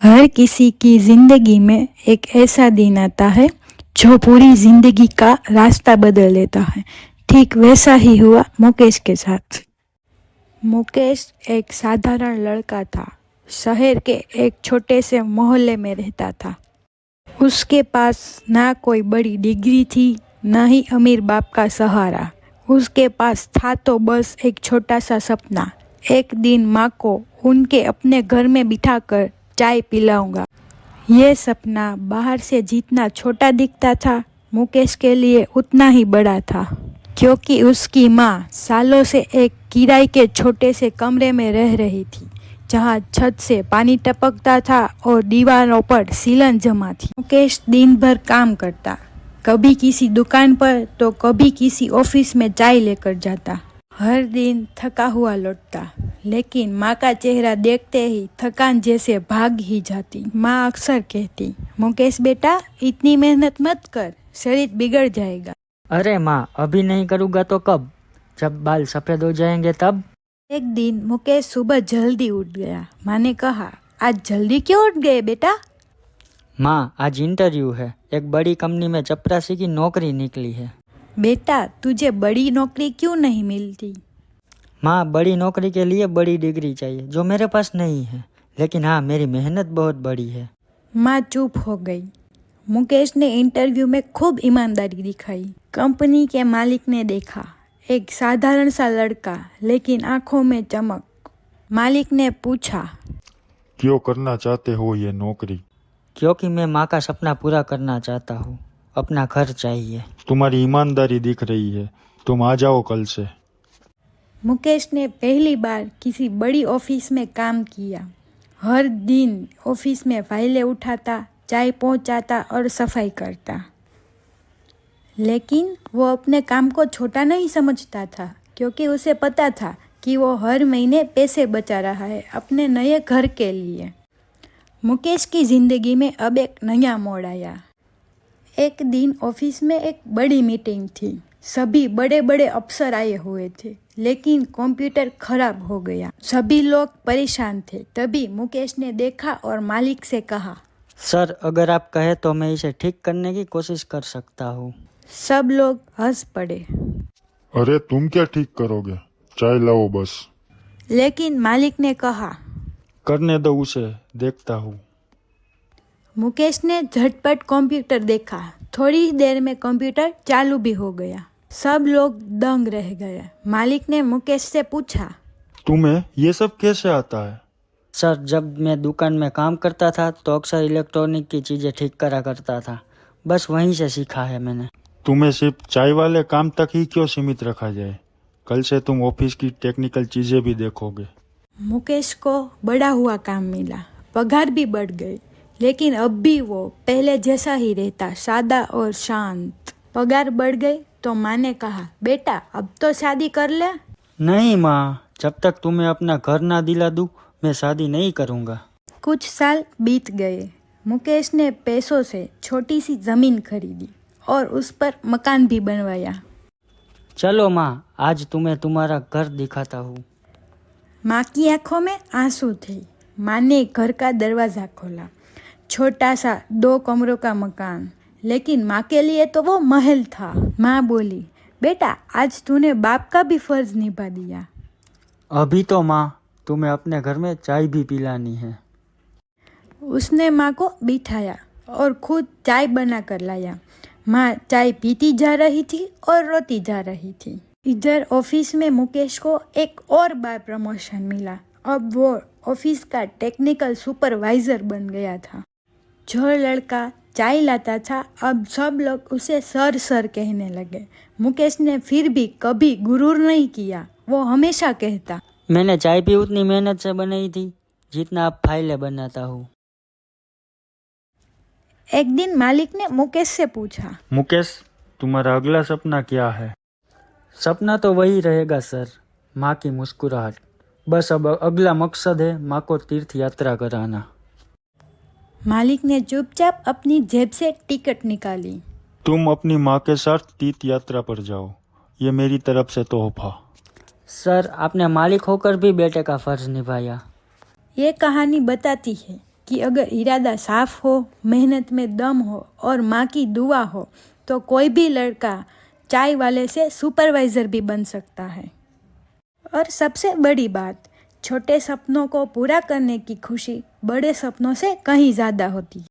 हर किसी की जिंदगी में एक ऐसा दिन आता है जो पूरी जिंदगी का रास्ता बदल देता है। ठीक वैसा ही हुआ मुकेश के साथ। मुकेश एक साधारण लड़का था। शहर के एक छोटे से मोहल्ले में रहता था। उसके पास ना कोई बड़ी डिग्री थी, ना ही अमीर बाप का सहारा। उसके पास था तो बस एक छोटा सा सपना। एक दिन माँ को उनके अपने घर में बिठाकर चाय पिलाऊंगा। ये सपना बाहर से जितना छोटा दिखता था, मुकेश के लिए उतना ही बड़ा था, क्योंकि उसकी माँ सालों से एक किराए के छोटे से कमरे में रह रही थी, जहाँ छत से पानी टपकता था और दीवारों पर सीलन जमा थी। मुकेश दिन भर काम करता, कभी किसी दुकान पर तो कभी किसी ऑफिस में चाय लेकर जाता। हर दिन थका हुआ लौटता, लेकिन माँ का चेहरा देखते ही थकान जैसे भाग ही जाती। माँ अक्सर कहती, मुकेश बेटा, इतनी मेहनत मत कर, शरीर बिगड़ जाएगा। अरे माँ, अभी नहीं करूँगा तो कब? जब बाल सफ़ेद हो जाएंगे तब। एक दिन मुकेश सुबह जल्दी उठ गया। माँ ने कहा, आज जल्दी क्यों उठ गए बेटा? माँ, आज इंटरव्यू है, एक बड़ी कंपनी में चपरासी की नौकरी निकली है। बेटा, तुझे बड़ी नौकरी क्यों नहीं मिलती? माँ, बड़ी नौकरी के लिए बड़ी डिग्री चाहिए, जो मेरे पास नहीं है, लेकिन हाँ, मेरी मेहनत बहुत बड़ी है। माँ चुप हो गई। मुकेश ने इंटरव्यू में खूब ईमानदारी दिखाई। कंपनी के मालिक ने देखा, एक साधारण सा लड़का, लेकिन आंखों में चमक। मालिक ने पूछा, क्यों करना चाहते हो ये नौकरी? क्योंकि मैं माँ का सपना पूरा करना चाहता हूँ। अपना घर चाहिए। तुम्हारी ईमानदारी दिख रही है, तुम आ जाओ कल से। मुकेश ने पहली बार किसी बड़ी ऑफिस में काम किया। हर दिन ऑफिस में फाइलें उठाता, चाय पहुंचाता और सफाई करता। लेकिन वो अपने काम को छोटा नहीं समझता था, क्योंकि उसे पता था कि वो हर महीने पैसे बचा रहा है अपने नए घर के लिए। मुकेश की जिंदगी में अब एक नया मोड़ आया। एक दिन ऑफिस में एक बड़ी मीटिंग थी। सभी बड़े बड़े अफसर आए हुए थे, लेकिन कंप्यूटर खराब हो गया। सभी लोग परेशान थे। तभी मुकेश ने देखा और मालिक से कहा, सर, अगर आप कहे तो मैं इसे ठीक करने की कोशिश कर सकता हूँ। सब लोग हंस पड़े। अरे तुम क्या ठीक करोगे, चाय लाओ बस। लेकिन मालिक ने कहा, करने दो उसे, देखता हूँ। मुकेश ने झटपट कंप्यूटर देखा। थोड़ी ही देर में कंप्यूटर चालू भी हो गया। सब लोग दंग रह गए। मालिक ने मुकेश से पूछा, तुम्हें ये सब कैसे आता है? सर, जब मैं दुकान में काम करता था तो अक्सर इलेक्ट्रॉनिक की चीज़ें ठीक करा करता था। बस वहीं से सीखा है मैंने। तुम्हें सिर्फ चाय वाले काम तक ही क्यों सीमित रखा जाए? कल से तुम ऑफिस की टेक्निकल चीजें भी देखोगे। मुकेश को बड़ा हुआ काम मिला, पगार भी बढ़ गई, लेकिन अब भी वो पहले जैसा ही रहता, सादा और शांत। पगार बढ़ गई तो माँ ने कहा, बेटा अब तो शादी कर ले। नहीं माँ, जब तक तुम्हें अपना घर ना दिला दूँ मैं शादी नहीं करूँगा। कुछ साल बीत गए। मुकेश ने पैसों से छोटी सी जमीन खरीदी और उस पर मकान भी बनवाया। चलो माँ, आज तुम्हें तुम्हारा घर दिखाता हूँ। माँ की आंखों में आंसू थे। माँ ने घर का दरवाजा खोला। छोटा सा 2 कमरों का मकान, लेकिन माँ के लिए तो वो महल था। माँ बोली, बेटा आज तूने बाप का भी फर्ज निभा दिया। अभी तो माँ, तुम्हें अपने घर में चाय भी पिलानी है। उसने माँ को बिठाया और खुद चाय बना कर लाया। माँ चाय पीती जा रही थी और रोती जा रही थी। इधर ऑफिस में मुकेश को एक और बार प्रमोशन मिला। अब वो ऑफिस का टेक्निकल सुपरवाइजर बन गया था। जो लड़का चाय लाता था, अब सब लोग उसे सर सर कहने लगे। मुकेश ने फिर भी कभी गुरूर नहीं किया। वो हमेशा कहता, मैंने चाय भी उतनी मेहनत से बनाई थी जितना आप फाइलें बनाता हूँ। एक दिन मालिक ने मुकेश से पूछा, मुकेश, तुम्हारा अगला सपना क्या है? सपना तो वही रहेगा सर, माँ की मुस्कुराहट। बस अब अगला मकसद है माँ को तीर्थ यात्रा कराना। मालिक ने चुपचाप अपनी जेब से टिकट निकाली। तुम अपनी माँ के साथ तीर्थ यात्रा पर जाओ, ये मेरी तरफ से तोहफा। सर, आपने मालिक होकर भी बेटे का फर्ज निभाया। ये कहानी बताती है कि अगर इरादा साफ हो, मेहनत में दम हो और माँ की दुआ हो तो कोई भी लड़का चाय वाले से सुपरवाइज़र भी बन सकता है। और सबसे बड़ी बात, छोटे सपनों को पूरा करने की खुशी बड़े सपनों से कहीं ज़्यादा होती है।